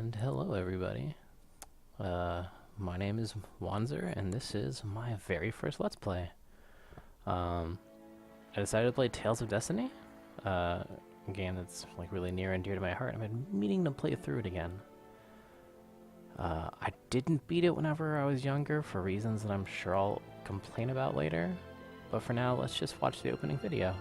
And hello, everybody. My name is Wanzer, and this is my very first Let's Play. I decided to play Tales of Destiny, a game that's like really near and dear to my heart. I've been meaning to play through it again. I didn't beat it whenever I was younger for reasons that I'm sure I'll complain about later, but for now, let's just watch the opening video.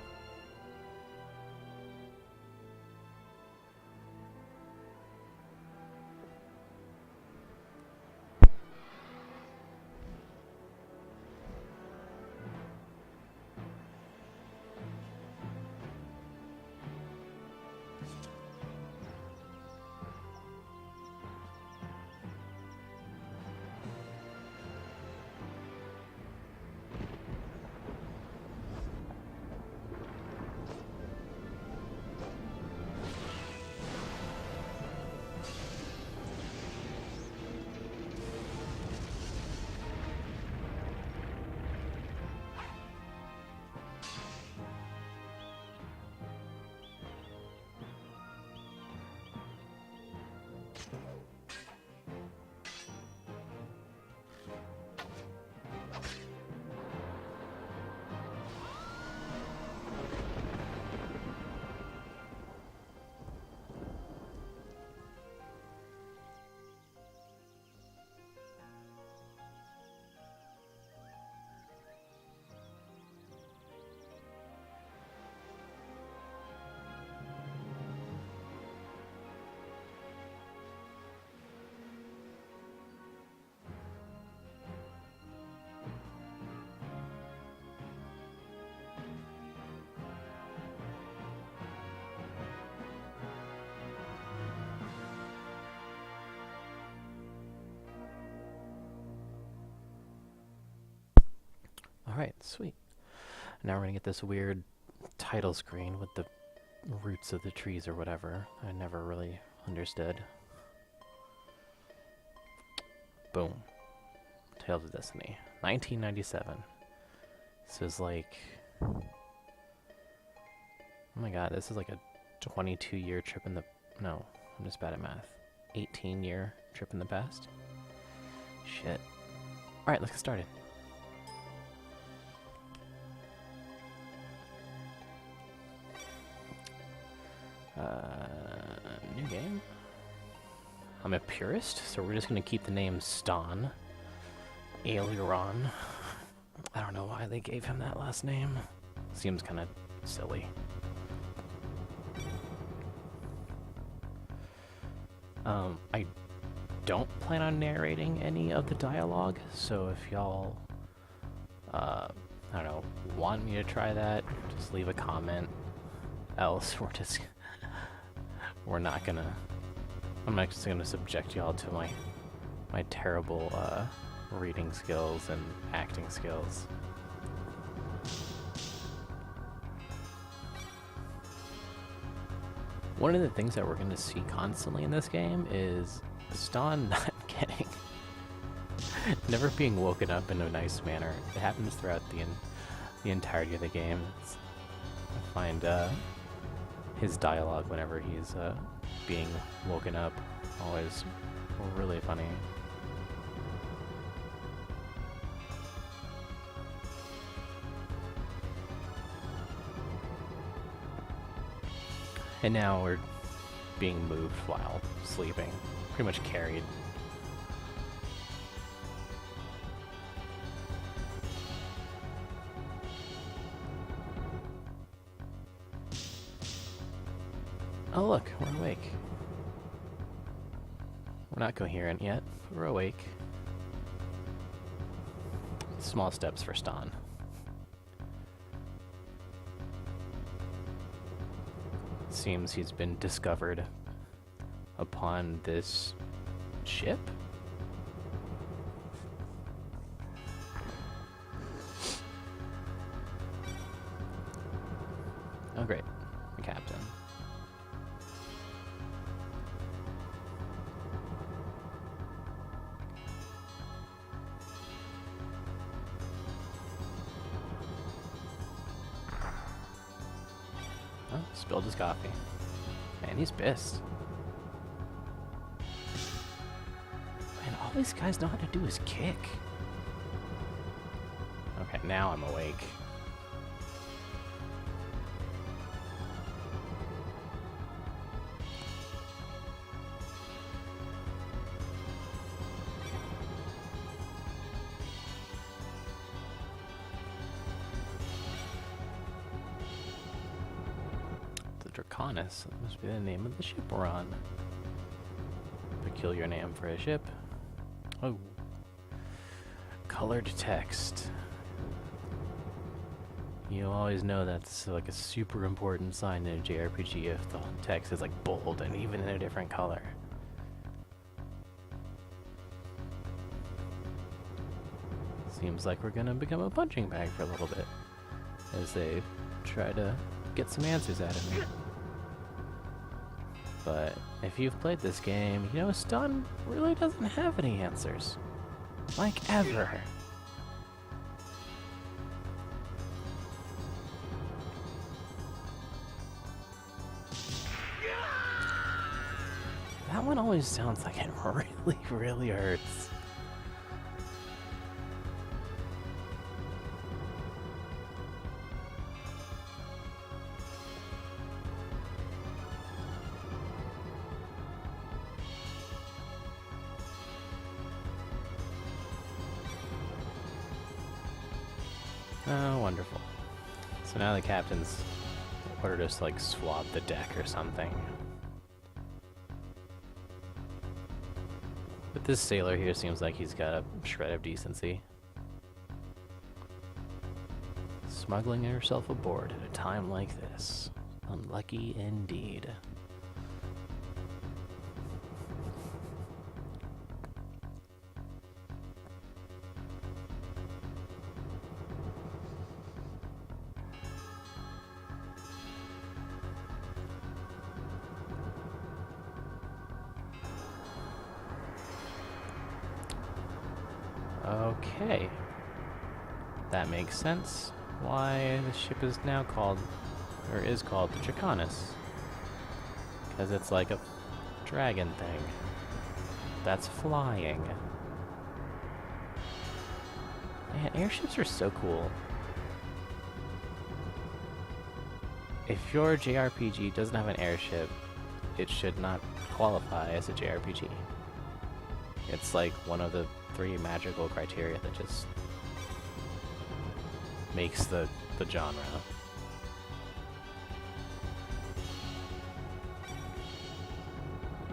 Alright, sweet. Now we're gonna get this weird title screen with the roots of the trees or whatever. I never really understood. Boom. Tales of Destiny. 1997. This is like... Oh my god, this is like a 22-year trip in the... No, I'm just bad at math. 18-year trip in the past? Shit. Alright, let's get started. New game. I'm a purist, so we're just gonna keep the name Ston. Aileron. I don't know why they gave him that last name. Seems kind of silly. I don't plan on narrating any of the dialogue, so if y'all, I don't know, want me to try that, just leave a comment. Else, we're not gonna... I'm not just gonna subject y'all to my terrible reading skills and acting skills. One of the things that we're gonna see constantly in this game is Ston not getting... never being woken up in a nice manner. It happens throughout the entirety of the game. I find his dialogue whenever he's being woken up always really funny. And now we're being moved while sleeping, pretty much carried. Oh look, we're awake. We're not coherent yet, but we're awake. Small steps for Ston. Seems he's been discovered upon this ship? Oh great, the captain. Oh, spilled his coffee. Man, he's pissed. these guys know how to do is kick. Okay, now I'm awake. Draconis. That must be the name of the ship we're on. Peculiar name for a ship. Oh. Colored text. You always know that's like a super important sign in a JRPG if the text is like bold and even in a different color. Seems like we're gonna become a punching bag for a little bit as they try to get some answers out of me. But if you've played this game, you know Stun really doesn't have any answers. Like, ever. That one always sounds like it really, really hurts. Oh, wonderful. So now the captain's ordered us to, like, swab the deck or something. But this sailor here seems like he's got a shred of decency. Smuggling herself aboard at a time like this. Unlucky indeed. Okay. That makes sense. Why the ship is now called, or is called the Draconis. Because it's like a dragon thing. That's flying. Man, airships are so cool. If your JRPG doesn't have an airship, it should not qualify as a JRPG. It's like one of the 3 magical criteria that just makes the genre.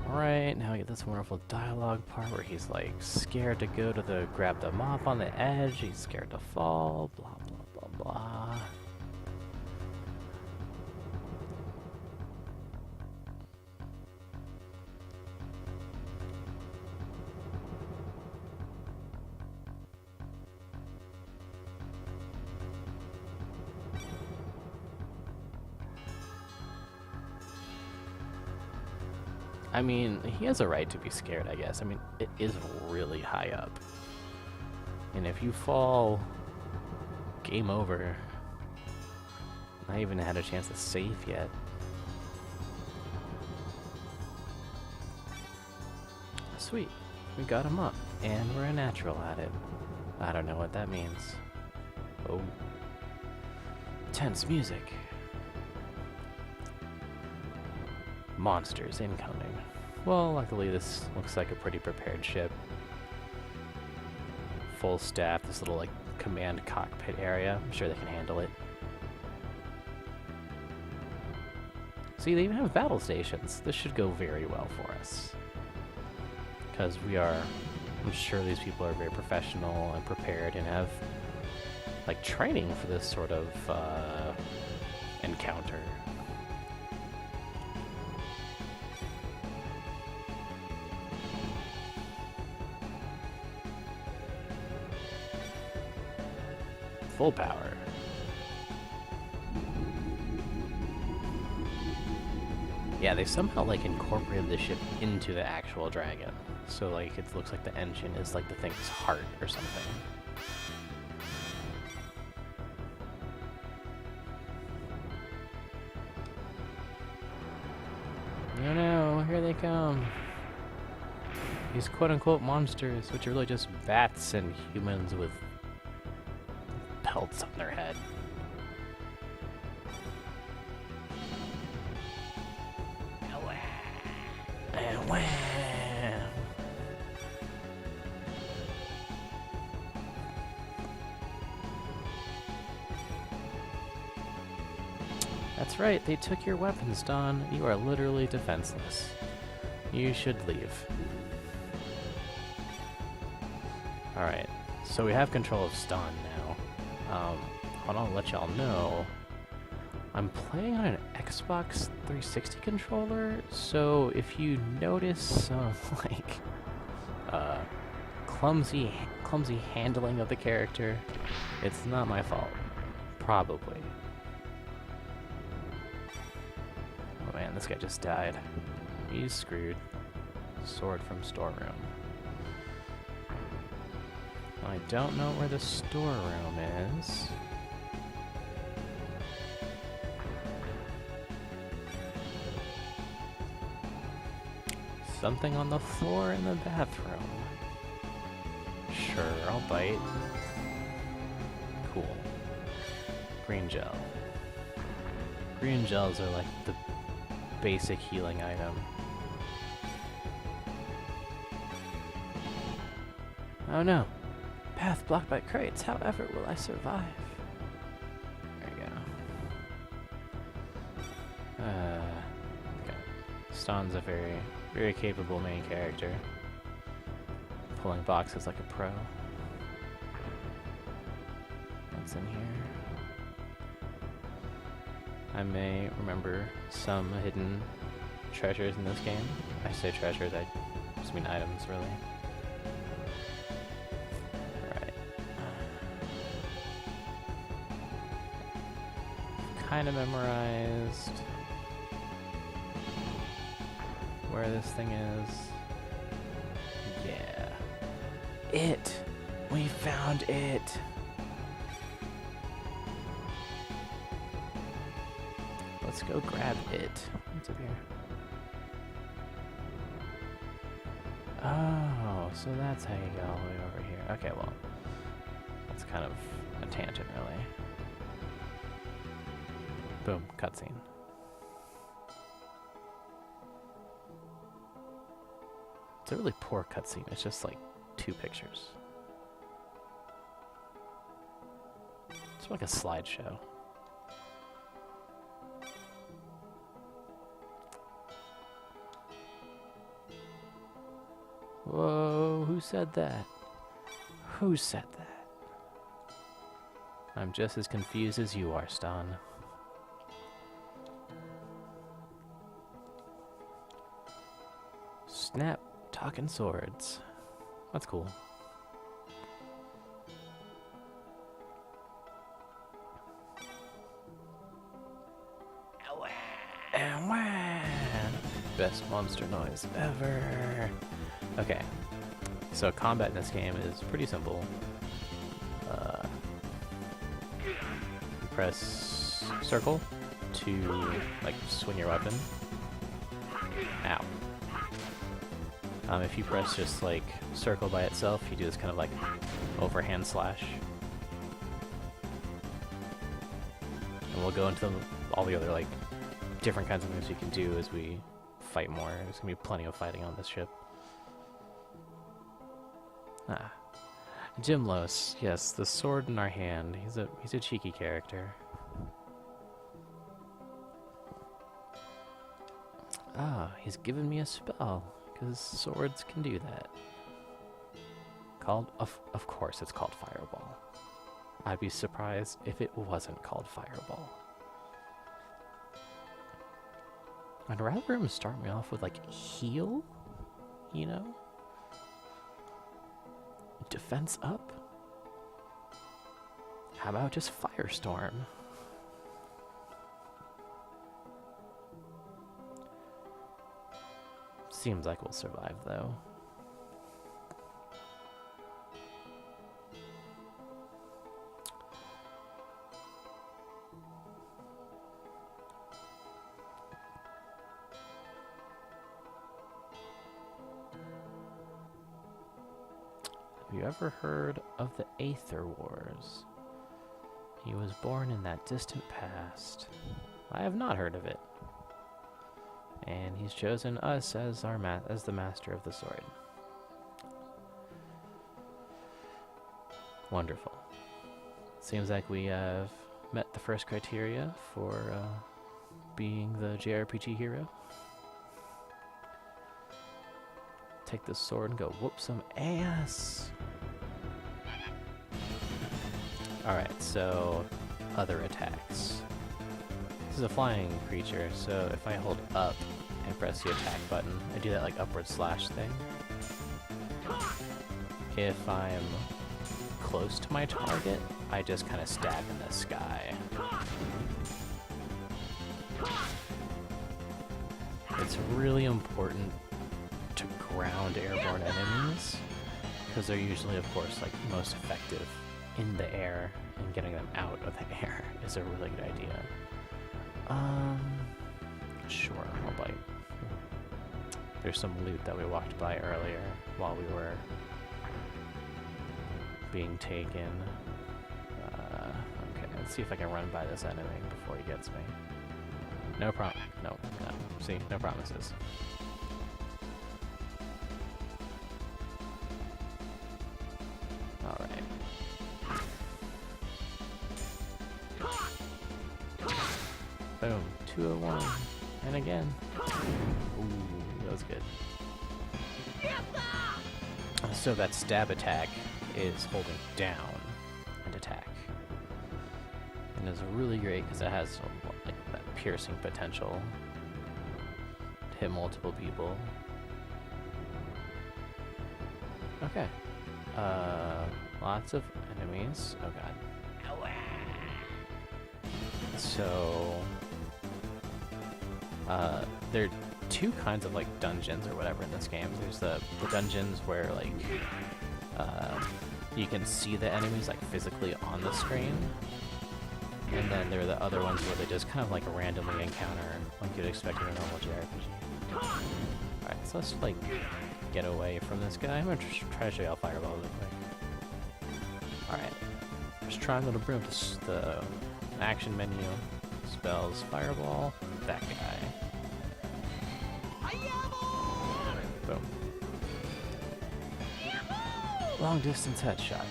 Alright, now we get this wonderful dialogue part where he's like scared to go to grab the mop on the edge, he's scared to fall, blah blah blah blah. I mean, he has a right to be scared, I guess. I mean, it is really high up. And if you fall, game over. Not even had a chance to save yet. Sweet. We got him up. And we're a natural at it. I don't know what that means. Oh. Tense music. Monsters incoming. Well, luckily this looks like a pretty prepared ship. Full staff, this little like command cockpit area. I'm sure they can handle it. See, they even have battle stations. This should go very well for us. Because I'm sure these people are very professional and prepared and have like training for this sort of encounter. Full power. Yeah, they somehow like incorporated the ship into the actual dragon. So like it looks like the engine is like the thing's heart or something. No, here they come. these quote-unquote monsters, which are really just bats and humans with pelts on their head. And wham! That's right, they took your weapons, Don. You are literally defenseless. You should leave. Alright, so we have control of Ston now. Hold on, I'll let y'all know. I'm playing on an Xbox 360 controller, so if you notice some, clumsy handling of the character, it's not my fault. Probably. Oh man, this guy just died. He's screwed. Sword from storeroom. I don't know where the storeroom is. Something on the floor in the bathroom. Sure, I'll bite. Cool. Green gel. Green gels are like the basic healing item. Oh no! Path blocked by crates. However, will I survive? There you go. Okay. Ston's a very capable main character. Pulling boxes like a pro. What's in here? I may remember some hidden treasures in this game. I say treasures, I just mean items, really. Alright. Kind of memorized where this thing is. Yeah. It! We found it! Let's go grab it. What's up here? Oh, so that's how you go all the way over here. Okay, well, that's kind of a tangent, really. Boom, cutscene. It's a really poor cutscene. It's just like 2 pictures. It's like a slideshow. Whoa, who said that? Who said that? I'm just as confused as you are, Ston. Snap, talking swords. That's cool. Best monster noise ever. Okay, so combat in this game is pretty simple. You press circle to like swing your weapon. Ow. If you press just like circle by itself, you do this kind of like overhand slash. And we'll go into all the other like different kinds of moves you can do as we fight more. There's gonna be plenty of fighting on this ship. Ah, Jimlos, yes, the sword in our hand. He's a cheeky character. Ah, he's given me a spell because swords can do that. Called of course it's called Fireball. I'd be surprised if it wasn't called Fireball. I'd rather him start me off with like heal, you know? Defense up? How about just Firestorm? Seems like we'll survive though. Have you ever heard of the Aether Wars? He was born in that distant past. I have not heard of it. And he's chosen us as as the master of the sword. Wonderful. Seems like we have met the first criteria for being the JRPG hero. Take this sword and go whoop some ass. Alright, so other attacks. This is a flying creature, so if I hold up and press the attack button, I do that like upward slash thing. If I'm close to my target, I just kind of stab in the sky. It's really important to ground airborne enemies, because they're usually, of course, like most effective in the air, and getting them out of the air is a really good idea. Sure, I'll bite. There's some loot that we walked by earlier while we were being taken. Okay, let's see if I can run by this enemy before he gets me. No problem. No. See, no promises. Alright. Boom. 201. And again. Ooh, that was good. So that stab attack is holding down and attack. And it's really great because it has like that piercing potential to hit multiple people. Okay. Lots of enemies. Oh god. So there are two kinds of like dungeons or whatever in this game. There's the dungeons where like you can see the enemies like physically on the screen, and then there are the other ones where they just kind of like randomly encounter like you'd expect in a normal JRPG. Alright, so let's like get away from this guy. I'm gonna try to show you how Fireball really quick. Alright, there's triangle to broom to the action menu, spells Fireball, that guy. Boom. Long distance headshot.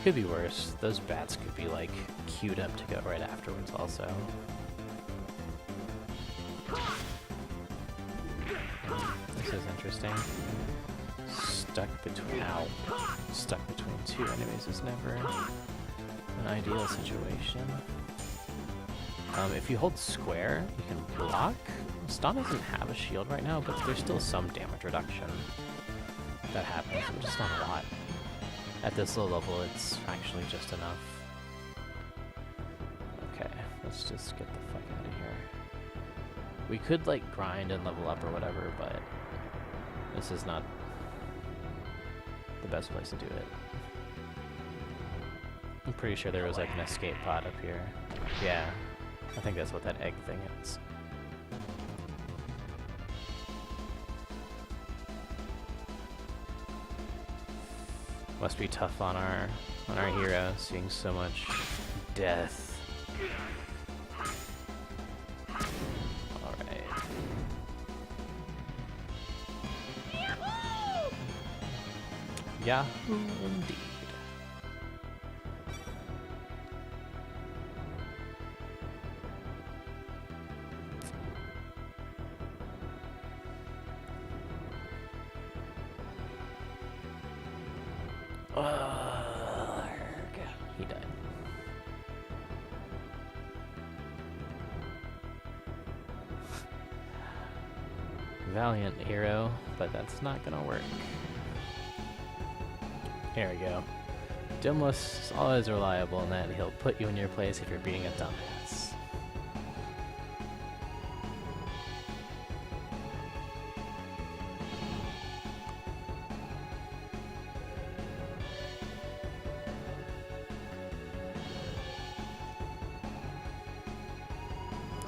Could be worse. Those bats could be like queued up to go right afterwards also. This is interesting. Stuck between two enemies is never an ideal situation. If you hold square, you can block. Stomp doesn't have a shield right now, but there's still some damage reduction that happens, but just not a lot. At this low level, it's actually just enough. Okay, let's just get the fuck out of here. We could, like, grind and level up or whatever, but this is not the best place to do it. I'm pretty sure there was, like, an escape pod up here. Yeah, I think that's what that egg thing is. Must be tough on our hero, seeing so much death. Alright. Yahoo indeed. He died. Valiant hero, but that's not gonna work. Here we go. Dimless is always reliable in that he'll put you in your place if you're being a dumbass.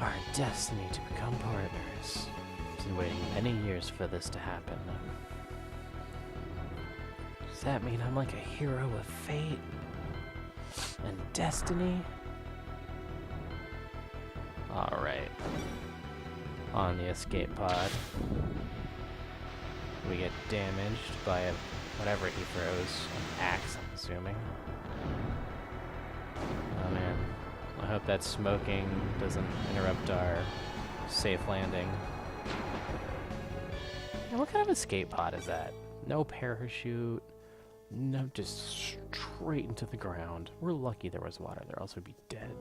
our destiny to become partners. I've been waiting many years for this to happen. Does that mean I'm like a hero with fate and destiny? Alright. On the escape pod. We get damaged by whatever he throws. An axe, I'm assuming. Oh man. I hope that smoking doesn't interrupt our safe landing. And what kind of escape pod is that? No parachute. No, just straight into the ground. We're lucky there was water there, else we'd be dead.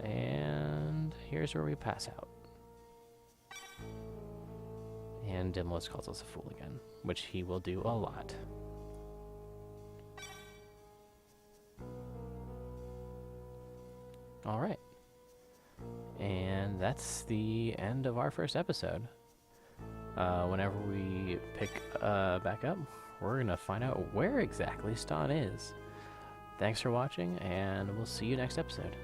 And here's where we pass out. And Dimlos calls us a fool again, which he will do a lot. Alright. And that's the end of our first episode. Whenever we pick back up, we're going to find out where exactly Ston is. Thanks for watching, and we'll see you next episode.